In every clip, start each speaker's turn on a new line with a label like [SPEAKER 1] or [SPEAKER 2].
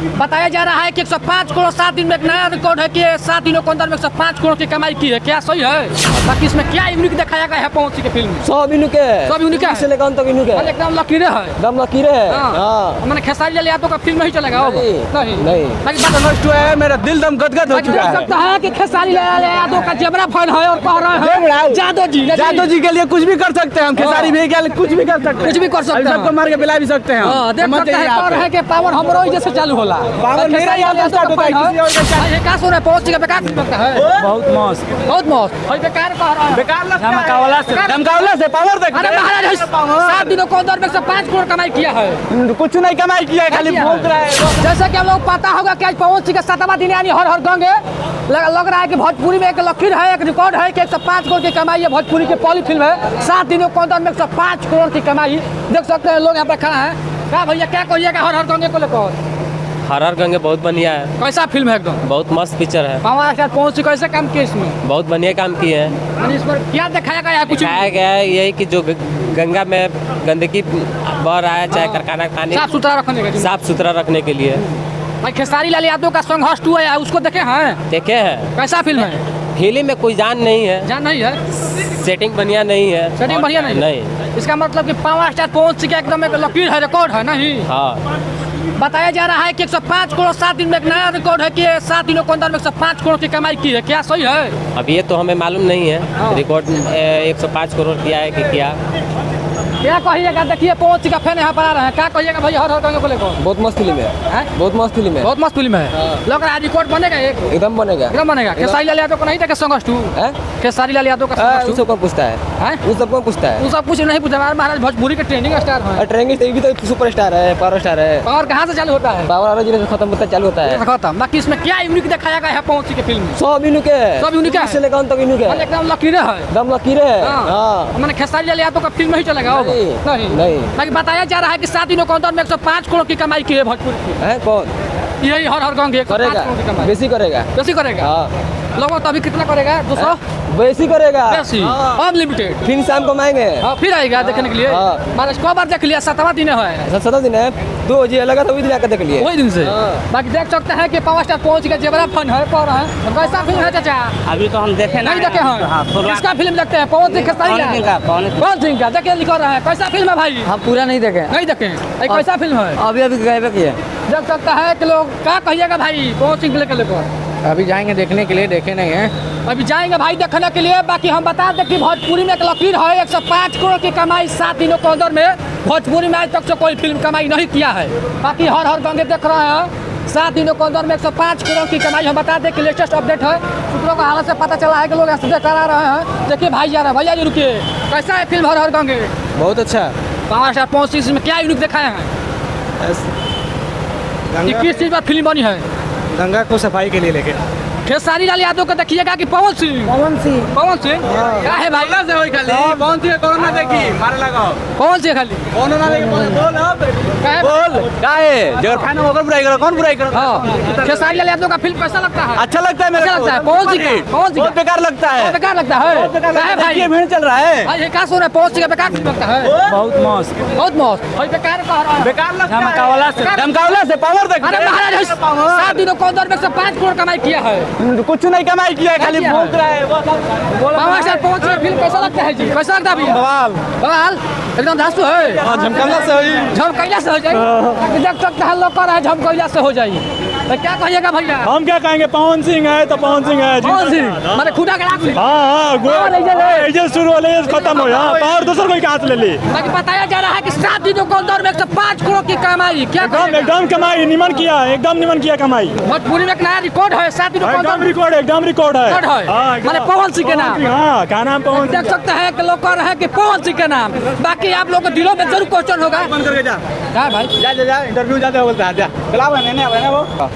[SPEAKER 1] बताया जा रहा है कि 105 करोड़ 7 दिन में एक नया रिकॉर्ड है कि 7 दिनों के अंदर में 105 करोड़ की कमाई की है। क्या सही है? बाकी इसमें क्या यूनिक दिखाया गया है पवन सिंह के फिल्म में?
[SPEAKER 2] सब यूनिक है, से लेकर अंत तक यूनिक है।
[SPEAKER 1] एकदम लकीरे है,
[SPEAKER 2] एकदम लकीरे है।
[SPEAKER 1] हां मैंने खेसारी लाल यादव का फिल्म नहीं चलेगा। नहीं
[SPEAKER 2] बाकी बात नष्ट हुआ है, मेरा दिल दम गदगद हो चुका है।
[SPEAKER 1] सकता है कि खेसारी लाल यादव का जबरा फैन है और कह रहे हैं
[SPEAKER 2] जादव जी के लिए कुछ भी कर सकते हैं हम। खेसारी भी के लिए कुछ भी कर सकते हैं,
[SPEAKER 1] कुछ भी कर सकते हैं,
[SPEAKER 2] सबको मार के पिला भी सकते हैं।
[SPEAKER 1] देख सकते हैं कह रहे हैं कि पावर हमरो जैसे चालू होला।
[SPEAKER 2] पावर मेरा यहाँ पे स्टार्ट होता है, किसी और का स्टार्ट।
[SPEAKER 1] ये क्या सुन रहे हैं? पहुंच के बेकार लगता है,
[SPEAKER 2] बहुत मस्त,
[SPEAKER 1] बहुत मस्त। और बेकार कह रहा है,
[SPEAKER 2] बेकार लगता है। धमकावला से पावर देख।
[SPEAKER 1] अरे महाराज 7 दिनों के अंदर में 105 करोड़ कमाई किया है।
[SPEAKER 2] कुछ नहीं कमाई किया है, खाली भूख रहा है।
[SPEAKER 1] जैसे कि हम लोग पता होगा कि आज पवन सिंह का 7वां दिन यानी हर हर गंगे लग रहा है कि भोजपुरी में एक लकीर है, एक रिकॉर्ड है कि 105 करोड़ की कमाई है। भोजपुरी की पहली फिल्म है, 7 दिनों के अंदर में 105 करोड़ की कमाई। देख सकते हैं लोग यहाँ पे खड़ा है। क्या भैया क्या कहिएगा हर हर गंगे को लेकर?
[SPEAKER 3] हर हर गंगे बहुत बढ़िया है।
[SPEAKER 1] कैसा फिल्म है? एकदम
[SPEAKER 3] बहुत मस्त पिक्चर है।
[SPEAKER 1] हमारे पवन सिंह कैसे काम किए इसमें?
[SPEAKER 3] बहुत बढ़िया काम किए हैं।
[SPEAKER 1] इस पर क्या दिखाया गया है? कुछ
[SPEAKER 3] दिखाया गया है यही कि जो गंगा में गंदगी बह रहा है, चाहे कारखाना का पानी
[SPEAKER 1] साफ सुथरा रखने के लिए भाई खेसारी लाल यादव का संघर्ष 2 है, उसको देखे हैं?
[SPEAKER 3] देखे हैं।
[SPEAKER 1] कैसा फिल्म है?
[SPEAKER 3] फिल्म में कोई जान नहीं है,
[SPEAKER 1] जान नहीं है,
[SPEAKER 3] सेटिंग बढ़िया नहीं है।
[SPEAKER 1] सेटिंग बढ़िया नहीं। इसका मतलब कि पावर स्टार पवन सिंह का एकदम एक लकीर है, रिकॉर्ड है नहीं?
[SPEAKER 3] हाँ
[SPEAKER 1] बताया जा रहा है कि 105 करोड़ 7 दिन में एक नया रिकॉर्ड है कि 7 दिनों के अंदर में 105 करोड़ की कमाई की है। क्या सही है?
[SPEAKER 3] अब ये तो हमें मालूम नहीं है, रिकॉर्ड 105 करोड़ किया है कि क्या
[SPEAKER 1] कहिएगा? देखिए पवन सिंह का फैन यहाँ पर आ रहे हैं, क्या कहिएगा भैया हर हर गंगे को लेकर?
[SPEAKER 2] बहुत मस्त फिल्म है, बहुत मस्त फिल्म है,
[SPEAKER 1] बहुत मस्त फिल्म है। लग रहा है रिकॉर्ड बनेगा,
[SPEAKER 2] एकदम बनेगा,
[SPEAKER 1] एकदम बनेगा। खेसारी लाल यादव को नहीं देखे संघर्ष 2? खेसारी लाल यादव का संघर्ष 2
[SPEAKER 2] सबको पूछता है, वो सबको पूछता है।
[SPEAKER 1] वो सब कुछ नहीं पूछता। महाराज भोजपुरी के ट्रेंडिंग स्टार है,
[SPEAKER 2] ट्रेंडिंग भी तो सुपर स्टार है, पावर स्टार है।
[SPEAKER 1] और कहाँ से चालू होता है?
[SPEAKER 2] पावर जिले से खत्म होता चालू होता है, खत्म।
[SPEAKER 1] बाकी इसमें क्या यूनिक दिखाया गया है पवन सिंह के फिल्म में?
[SPEAKER 2] सब यूनिक है,
[SPEAKER 1] सब यूनिक है,
[SPEAKER 2] से लेकर अंत तक यूनिक है।
[SPEAKER 1] एकदम लकीरे है,
[SPEAKER 2] एकदम लकीरे है।
[SPEAKER 1] मैंने खेसारी लाल यादव का फिल्म नहीं चलेगा? नहीं। बाकी बताया जा रहा है कि 7 दिनों के अंदर में 105 करोड़ की कमाई की है भोजपुरी की।
[SPEAKER 2] है कौन?
[SPEAKER 1] यही हर हर गंगे
[SPEAKER 2] करेगा, बेसी करेगा,
[SPEAKER 1] बेसी करेगा। लोगों तो अभी कितना करेगा? 200
[SPEAKER 2] बेसी करेगा,
[SPEAKER 1] अनलिमिटेड।
[SPEAKER 2] फिर शाम को आएंगे,
[SPEAKER 1] फिर आएगा देखने के लिए। महाराज कब बार देख लिया? 7वां दिन है,
[SPEAKER 2] 7वां दिन है। 2 जी लगा था वही दिन आकर देख लिए,
[SPEAKER 1] वही दिन से। बाकी देख सकते हैं कि पावर स्टार पहुंच गया, जेबरा फन है पा रहा है। कैसा फिल्म है चाचा?
[SPEAKER 3] अभी तो हम देखे
[SPEAKER 1] नहीं देखे हैं। किसका फिल्म देखते हैं? पवन सिंह पवन सिंह का देखे लिखा रहा है। कैसा फिल्म है भाई?
[SPEAKER 2] हम पूरा नहीं देखे,
[SPEAKER 1] नहीं देखे। कैसा फिल्म है?
[SPEAKER 2] अभी गए किए।
[SPEAKER 1] देख सकता है कि लोग क्या कहिएगा भाई पवन सिंह को लेकर?
[SPEAKER 2] अभी जाएंगे देखने के लिए, देखे नहीं है,
[SPEAKER 1] अभी जाएंगे भाई देखने के लिए। बाकी हम बता दें कि भोजपुरी में एक लकीर है, 105 करोड़ की कमाई 7 दिनों के अंदर में। भोजपुरी में आज तक से कोई फिल्म कमाई नहीं किया है। बाकी हर हर गंगे देख रहे हैं, 7 दिनों के अंदर में 105 करोड़ की कमाई। हम बता दें कि लेटेस्ट अपडेट है, सूत्रों का हालत से पता चला है कि लोग ऐसे देख आ रहे हैं। देखिए भाई जा रहे हैं, भैया जी रुकिए। कैसा है फिल्म हर हर गंगे?
[SPEAKER 2] बहुत अच्छा।
[SPEAKER 1] पावर स्टार पवन सिंह में क्या यूनिक दिखाए हैं? किस चीज़ पर फिल्म बनी है?
[SPEAKER 2] गंगा को सफाई के लिए लेके।
[SPEAKER 1] खेसारी लाल यादव को देखिएगा कि पवन सिंह क्या है भाई?
[SPEAKER 2] से होई खाली पवन सिंह कोरोना देखी मारे लगाओ,
[SPEAKER 1] पवन सिंह खाली
[SPEAKER 2] कोरोना देखी बोल काहे जगर फैन होकर बुराई करो, कौन बुराई करो?
[SPEAKER 1] हां खेसारी लाल यादव का फिल्म कैसा लगता है?
[SPEAKER 2] अच्छा लगता है, मेरे को
[SPEAKER 1] लगता है। पवन सिंह
[SPEAKER 2] बहुत बेकार लगता है,
[SPEAKER 1] बेकार लगता है। क्या भाई
[SPEAKER 2] ये भीड़ चल रहा है
[SPEAKER 1] भाई? ये क्या सुन रहे? पवन सिंह बेकार लगता है,
[SPEAKER 2] बहुत मस्त,
[SPEAKER 1] बहुत मस्त। भाई बेकार कह रहा है,
[SPEAKER 2] बेकार लगता है। धमकावला से पावर देख।
[SPEAKER 1] अरे महाराज 7 दिनों के अंदर में 105 करोड़ कमाई किया है।
[SPEAKER 2] कुछ नहीं कमाई किया, खाली भूख रहा है।
[SPEAKER 1] Power star Pawan Singh film कैसा लगता है जी? कैसा लगता है भैया? बवाल एकदम धांसू है।
[SPEAKER 2] झमकैला से हो जाए,
[SPEAKER 1] देख सकते हैं लोग कह रहे हैं झमकैला से हो जाए। तो क्या कहिएगा भैया?
[SPEAKER 2] हम क्या कहेंगे? पवन सिंह है तो पवन सिंह है,
[SPEAKER 1] पवन सिंह माने खुदा के लाख।
[SPEAKER 2] हाँ गोल शुरू वाले खत्म हो यहाँ पावर दूसरा कोई हाथ ले ली।
[SPEAKER 1] बाकी बताया जा रहा है कि 7 दिनों के अंदर में 105 करोड़ की कमाई। क्या
[SPEAKER 2] एकदम कमाई निमन किया, एकदम निमन किया कमाई।
[SPEAKER 1] भोजपुरी में एक नया रिकॉर्ड है, 7 दिनों के अंदर
[SPEAKER 2] एकदम रिकॉर्ड है।
[SPEAKER 1] माने पवन सिंह के नाम।
[SPEAKER 2] हाँ क्या नाम? पवन।
[SPEAKER 1] देख सकते हैं कि लोग कह रहे हैं कि पवन सिंह के नाम। बाकी आप लोगों के दिलों में जरूर क्वेश्चन होगा।
[SPEAKER 2] बंद करके जा
[SPEAKER 1] भाई
[SPEAKER 2] जा इंटरव्यू जाते हो बोलता है, जा चलाओ नहीं वो।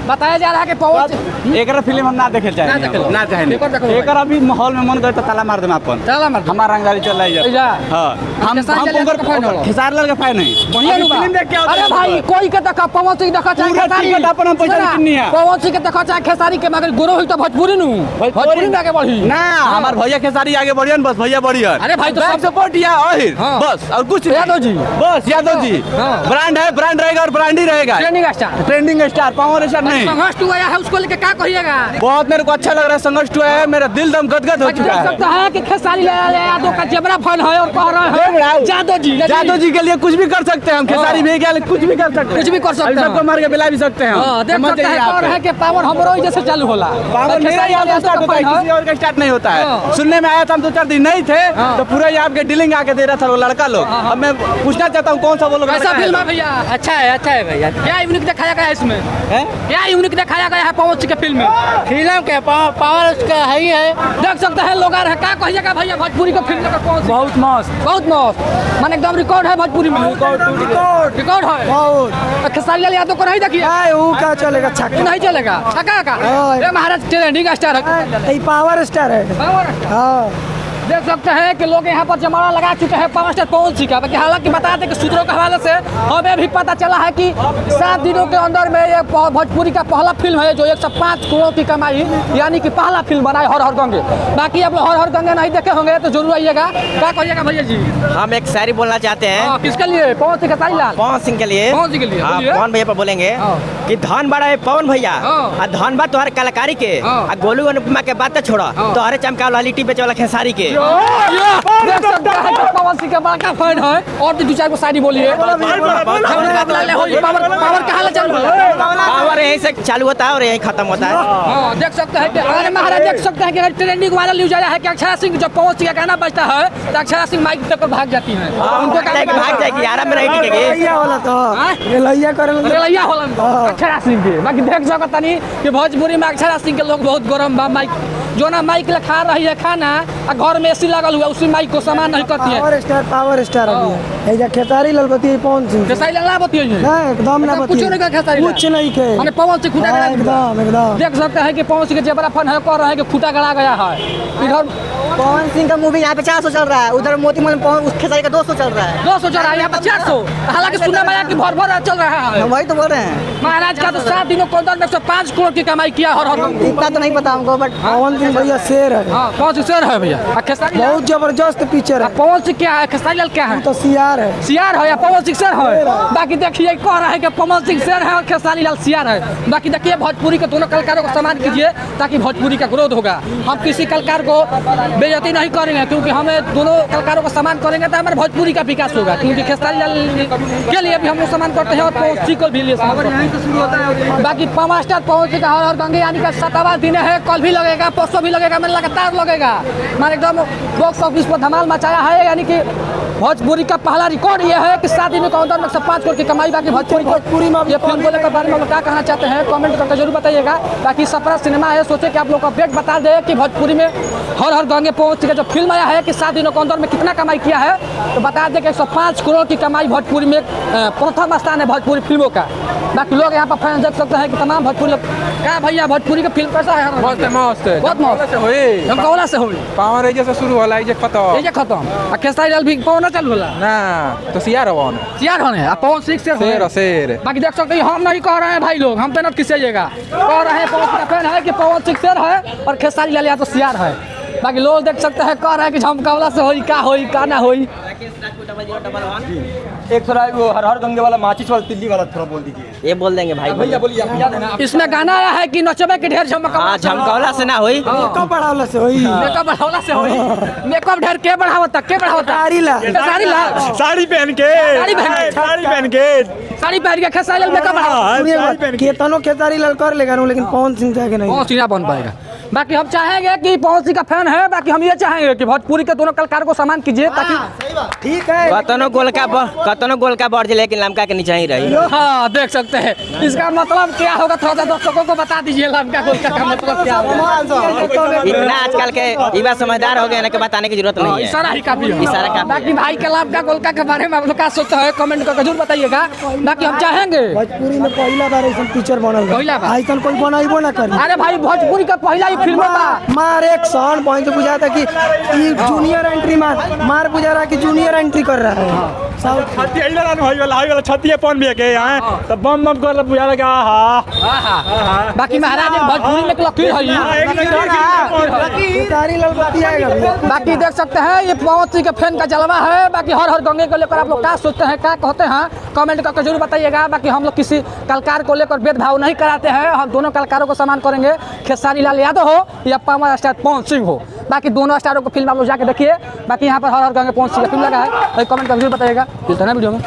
[SPEAKER 1] बताया जा रहा है कि पवन
[SPEAKER 2] एक फिल्म हम ना देखे
[SPEAKER 1] ना
[SPEAKER 2] चाहे
[SPEAKER 1] देखे लो।
[SPEAKER 2] ना चाहे
[SPEAKER 1] एक और देखो
[SPEAKER 2] एक अभी माहौल में मन करे तो ताला मार देना अपन
[SPEAKER 1] चला मत
[SPEAKER 2] हमारा रंगदारी चल रही है
[SPEAKER 1] जा।
[SPEAKER 2] हाँ हम
[SPEAKER 1] खेसारी लाल यादव का fan हो।
[SPEAKER 2] खेसारी लाल का फैन है
[SPEAKER 1] बढ़िया
[SPEAKER 2] अभी
[SPEAKER 1] नु बा।
[SPEAKER 2] फिल्म देख के आओ
[SPEAKER 1] अरे भाई कोई के देखा पवन सिंह देखा चाहे
[SPEAKER 2] पूरा
[SPEAKER 1] खेसारी
[SPEAKER 2] टिकट अपन हम पैसा
[SPEAKER 1] सुना,
[SPEAKER 2] किन्नी है।
[SPEAKER 1] पवन सिंह के देखा चाहे खेसारी के मगर गुरु हुई तो भोजपुरी नु भोजपुरी में आगे बढ़ी
[SPEAKER 2] ना हमारे भैया खेसारी आगे बढ़ियन बस भैया बढ़ियन
[SPEAKER 1] अरे भाई तो
[SPEAKER 2] बैक
[SPEAKER 1] सब
[SPEAKER 2] सपोर्ट या और
[SPEAKER 1] हाँ।
[SPEAKER 2] बस और कुछ
[SPEAKER 1] यादव जी।
[SPEAKER 2] बस यादव जी
[SPEAKER 1] हाँ।
[SPEAKER 2] ब्रांड है ब्रांड रहेगा और ब्रांड ही रहेगा
[SPEAKER 1] training star
[SPEAKER 2] trending star power star नहीं
[SPEAKER 1] संघर्ष हुआ है उसको लेके क्या कहिएगा
[SPEAKER 2] बहुत मेरे को अच्छा लग रहा है संघर्ष हुआ है मेरा दिल दम गदगद हो
[SPEAKER 1] आज
[SPEAKER 2] चुका
[SPEAKER 1] देख
[SPEAKER 2] है
[SPEAKER 1] सकता है कि खेसारी लाल यादव का जबरा फन है और कह रहे हैं जादव जी
[SPEAKER 2] जादव जी के लिए कुछ भी कर सकते हैं हम खेसारी भी के लिए कुछ भी कर सकते हैं
[SPEAKER 1] कुछ भी कर सकते
[SPEAKER 2] अभी
[SPEAKER 1] हैं।
[SPEAKER 2] सबको मार के बिला भी सकते हैं
[SPEAKER 1] हाँ, देख
[SPEAKER 2] समझ
[SPEAKER 1] सकते हैं
[SPEAKER 2] जाइए
[SPEAKER 1] कह
[SPEAKER 2] आप।
[SPEAKER 1] रहे हैं कि पावर हमरो ही जैसे चालू होला
[SPEAKER 2] पावर मेरा
[SPEAKER 1] खेसारी
[SPEAKER 2] यहाँ
[SPEAKER 1] लाल
[SPEAKER 2] स्टार्ट
[SPEAKER 1] यादव
[SPEAKER 2] होता
[SPEAKER 1] का
[SPEAKER 2] है
[SPEAKER 1] फन
[SPEAKER 2] किसी और का स्टार्ट नहीं होता
[SPEAKER 1] हाँ।
[SPEAKER 2] है सुनने में आया था हम 2-4 दिन नहीं थे
[SPEAKER 1] हाँ।
[SPEAKER 2] तो पूरा यहाँ आपके डीलिंग आके दे रहा था वो लड़का लोग
[SPEAKER 1] हाँ, हाँ।
[SPEAKER 2] अब मैं पूछना चाहता हूँ कौन सा वो लोग
[SPEAKER 1] कैसा
[SPEAKER 2] लड़का है
[SPEAKER 1] फिल्म है
[SPEAKER 2] लोग?
[SPEAKER 1] भैया
[SPEAKER 3] अच्छा है भैया
[SPEAKER 1] क्या यूनिक दिखाया गया है इसमें
[SPEAKER 2] हैं?
[SPEAKER 1] क्या यूनिक दिखाया गया है पवन सिंह के फिल्म में
[SPEAKER 3] फिल्म के पावर उसका है ही है
[SPEAKER 1] देख सकते हैं लोग आ रहे हैं क्या कहिएगा भैया भोजपुरी को फिल्म का कौन सी
[SPEAKER 2] बहुत मस्त
[SPEAKER 1] बहुत मस्त माने एकदम रिकॉर्ड है भोजपुरी में रिकॉर्ड है और खेसारी लाल यादव को नहीं देखिए
[SPEAKER 4] वो क्या चलेगा छक्का
[SPEAKER 1] नहीं चलेगा छक्का का
[SPEAKER 4] हाँ।
[SPEAKER 1] ये महाराज ट्रेंडिंग स्टार है
[SPEAKER 4] ये पावर स्टार है
[SPEAKER 1] पावर
[SPEAKER 4] हाँ
[SPEAKER 1] देख सकते हैं कि लोग यहाँ पर जमाना लगा चुके हैं पावर स्टार पवन सिंह का बाकी हालांकि बता दें कि सूत्रों के हवाले से हमें भी पता चला है कि 7 दिनों के अंदर में ये भोजपुरी का पहला फिल्म है जो 105 करोड़ की कमाई यानी कि पहला फिल्म बनाए हर हर गंगे बाकी आप लोग हर हर गंगे नहीं देखे होंगे तो जरूर आइएगा क्या कहिएगा भैया जी
[SPEAKER 3] हम एक शायरी बोलना चाहते हैं
[SPEAKER 1] हाँ, किसके लिए पवन सिंह खेसारी लाल
[SPEAKER 3] पवन सिंह के लिए
[SPEAKER 1] पवन सिंह के लिए
[SPEAKER 3] हाँ
[SPEAKER 1] बोलिए।
[SPEAKER 3] पवन भैया पर बोलेंगे
[SPEAKER 1] हाँ।
[SPEAKER 3] कि धन बड़ा है पवन भैया
[SPEAKER 1] हाँ।
[SPEAKER 3] और धन बा तुम्हारे कलाकारी के
[SPEAKER 1] हाँ।
[SPEAKER 3] और गोलू अनुपमा के बात छोड़ा
[SPEAKER 1] हाँ।
[SPEAKER 3] तुम्हारे चमका वाला लिट्टी बेचे वाला खेसारी के
[SPEAKER 1] देख सकते हैं कि पवन सिंह का बड़ा फैन है और भी 2-4 को शायरी बोलिए पावर कहाँ ले चालू है
[SPEAKER 3] पावर यहीं से चालू होता है और यहीं खत्म होता है
[SPEAKER 1] हाँ देख सकते हैं कि अरे महाराज देख सकते हैं कि ट्रेंडिंग वायरल न्यूज आया है कि अक्षरा सिंह जब पवन सिंह का गाना बजता है तो अक्षरा सिंह माइक देकर भाग जाती है उनको
[SPEAKER 3] भाग जाएगी आराम में नहीं टिकेगी
[SPEAKER 4] लैया वाला तो
[SPEAKER 1] हाँ?
[SPEAKER 4] लैया करे
[SPEAKER 1] रेलैया होला अक्षरा सिंह के बाकी देख सकता नहीं कि भोजपुरी में अक्षरा सिंह के लोग बहुत गरम बा माइक जो ना माइक ले खा रही है खाना और घर में एसी लगल हुआ उसी माइक को सामान नहीं करती है
[SPEAKER 4] पावर स्टार अभी है ये खेसारी लाल बती पवन सिंह
[SPEAKER 1] खेसारी लाल बती है
[SPEAKER 4] ना एकदम ना
[SPEAKER 1] कुछ नहीं कर खेसारी लाल
[SPEAKER 4] कुछ नहीं के
[SPEAKER 1] माने पवन सिंह खुटा गड़ा
[SPEAKER 4] एकदम एकदम
[SPEAKER 1] देख सकते हैं कि पवन सिंह के जबरा फन है कर रहे हैं कि खुटा गड़ा गया है इधर
[SPEAKER 5] पवन सिंह का मूवी यहाँ पे 400 चल रहा है उधर मोतीमल में उस खेसारी का 200 चल रहा है
[SPEAKER 1] 200 चल रहा है यहाँ पर 400 हालांकि सुनने में आया कि भर भर चल रहा है
[SPEAKER 5] वही तो बोल रहे हैं
[SPEAKER 1] महाराज का तो 7 दिनों के अंदर में 105 करोड़ की कमाई किया हर हर
[SPEAKER 5] इतना तो नहीं पता हमको बट
[SPEAKER 4] पवन सिंह भैया शेर है
[SPEAKER 1] हाँ पवन सिंह शेर है भैया और खेसारी लाल-
[SPEAKER 4] बहुत जबरदस्त पिक्चर है
[SPEAKER 1] पवन सिंह क्या है खेसारी लाल क्या है
[SPEAKER 4] तो सियार है
[SPEAKER 1] सियार है या पवन सिंह शेर है बाकी देखिए कह रहा है कि पवन सिंह शेर है और खेसारी लाल सियार है बाकी देखिए भोजपुरी के दोनों कलाकारों को सम्मान कीजिए ताकि भोजपुरी का ग्रोथ होगा हम किसी कलाकार को बेइज्जती नहीं करेंगे क्योंकि हमें दोनों कलाकारों को सम्मान करेंगे तो हमारे भोजपुरी का विकास होगा क्योंकि खेसारी लाल के लिए भी हम लोग सम्मान करते हैं और पवन सिंह को भी लिए सम्मान करते हैं बाकी पावर स्टार पवन सिंह का हर हर गंगे यानी कि 7वां दिन है कल भी लगेगा परसों भी लगेगा मैंने लगातार लगेगा मैंने एकदम बॉक्स ऑफिस पर धमाल मचाया है यानी कि भोजपुरी का पहला रिकॉर्ड ये है कि 7 दिनों के अंदर में 105 करोड़ की कमाई बाकी भोजपुरी में ये फिल्म को लेकर बारे में आप लोग क्या कहना चाहते हैं कमेंट करके जरूर बताइएगा बाकी सपना सिनेमा है सोचे कि आप लोग को अपडेट बता दें कि भोजपुरी में हर हर गंगे पवन सिंह का जो फिल्म आया है कि 7 दिनों के अंदर में कितना कमाई किया है तो बता दें कि 105 करोड़ की कमाई भोजपुरी में प्रथम स्थान है भोजपुरी फिल्मों का बाकी लोग यहाँ पर फैन देख सकते हैं कि तमाम भोजपुरी लोग क्या भैया भोजपुरी का फिल्म कैसा है
[SPEAKER 6] मस्त मस्त
[SPEAKER 1] बहुत मस्त हम कौला से हुई
[SPEAKER 6] पावर एजे से शुरू होला एजे खत्म
[SPEAKER 1] ये खत्म आ खेसारी लाल भी पवन चालू होला
[SPEAKER 6] ना तो सियार हवन
[SPEAKER 1] सियार होने आ पवन सिंह
[SPEAKER 6] शेर शेर
[SPEAKER 1] बाकी देख सकते हैं हम नहीं कह रहे हैं भाई लोग हम पे नट खिंचाइएगा कह रहे हैं पवन सिंह का फैन है कि पवन सिंह शेर है और खेसारी लाल या तो सियार है बाकी लोग देख सकते हैं कह रहे हैं कि झमकावला से होई का ना होई
[SPEAKER 2] एक थोड़ा वो हर हर गंगे वाला माचिस वाला तिल्ली वाला थोड़ा बोल दीजिए
[SPEAKER 3] ये बोल देंगे भाई
[SPEAKER 2] भैया बोलिए आप याद है ना
[SPEAKER 1] इसमें गाना आया है कि नचबे के ढेर झमकावला
[SPEAKER 3] हाँ झमकौला से ना हुई
[SPEAKER 4] कब बढ़ावला से होई
[SPEAKER 1] मेकअप बढ़ावला से होई मेकअप ढेर के बढ़ावता
[SPEAKER 4] खेसारी लाल
[SPEAKER 1] खेसारी लाल
[SPEAKER 2] साड़ी पहन के
[SPEAKER 1] साड़ी पहन के।
[SPEAKER 2] साड़ी पहन के
[SPEAKER 1] साड़ी पहन के खेसारी लाल मेकअप बढ़ावा
[SPEAKER 4] केतनो खेसारी लाल कर लेगा लेकिन पवन सिंह जाके नहीं
[SPEAKER 1] पवन सिंह ना बन पाएगा बाकी हम चाहेंगे कि पवन सिंह का फैन है बाकी हम ये चाहेंगे कि भोजपुरी के दोनों कलाकारों को सम्मान कीजिए ताकि
[SPEAKER 4] ठीक है
[SPEAKER 3] कतनो गोल का बढ़ जाए लेकिन लमका के नीचे ही रही।
[SPEAKER 1] हाँ देख सकते हैं, इसका मतलब क्या होगा थोड़ा सा दर्शकों को बता दीजिए लमका गोलका का मतलब क्या होगा।
[SPEAKER 3] इतना आजकल के युवा समझदार हो गए ना कि बताने की जरूरत नहीं है।
[SPEAKER 1] इशारा ही काफी है।
[SPEAKER 3] इशारा काफी है।
[SPEAKER 1] बाकी भाई के लमका गोलका के बारे में आप लोग क्या सोचते हैं कमेंट करके जरूर बताइएगा। बाकी हम चाहेंगे
[SPEAKER 4] भोजपुरी में पहला बार ऐसा पिक्चर बनल
[SPEAKER 1] पहला बार?
[SPEAKER 4] ऐसा कोई बनाइबो ना करी।
[SPEAKER 1] अरे भाई भोजपुरी का पहला ही फिल्म बा।
[SPEAKER 4] मार एक्शन पॉइंट बुझा था कि ये जूनियर एंट्री मार बुझा रहा कि जूनियर एंट्री कर रहा है।
[SPEAKER 7] छत्ती आई वाला छत्ती पौन भी के यहाँ तब बम बम कर बुझा लगा। हाँ
[SPEAKER 1] बाकी महाराज एक भोजपुरी में एक लकीर है।
[SPEAKER 4] खेसारी लाल बत्ती आएगा।
[SPEAKER 1] बाकी देख सकते हैं ये पवन सिंह के फैन का जलवा है। बाकी हर हर गंगे को लेकर आप लोग क्या सोचते हैं क्या कहते हैं कमेंट करके जरूर बताइएगा। बाकी हम लोग किसी कलाकार को लेकर भेदभाव नहीं कराते हैं, हम दोनों कलाकारों को सम्मान करेंगे, खेसारी लाल यादव हो या पावर स्टार पवन सिंह हो। बाकी दोनों स्टारों को फिल्म आप लोग जाके देखिए। बाकी यहाँ पर हर हर गंगे पवन सिंह का फिल्म लगा है, कमेंट करके जरूर बताइएगा। वीडियो में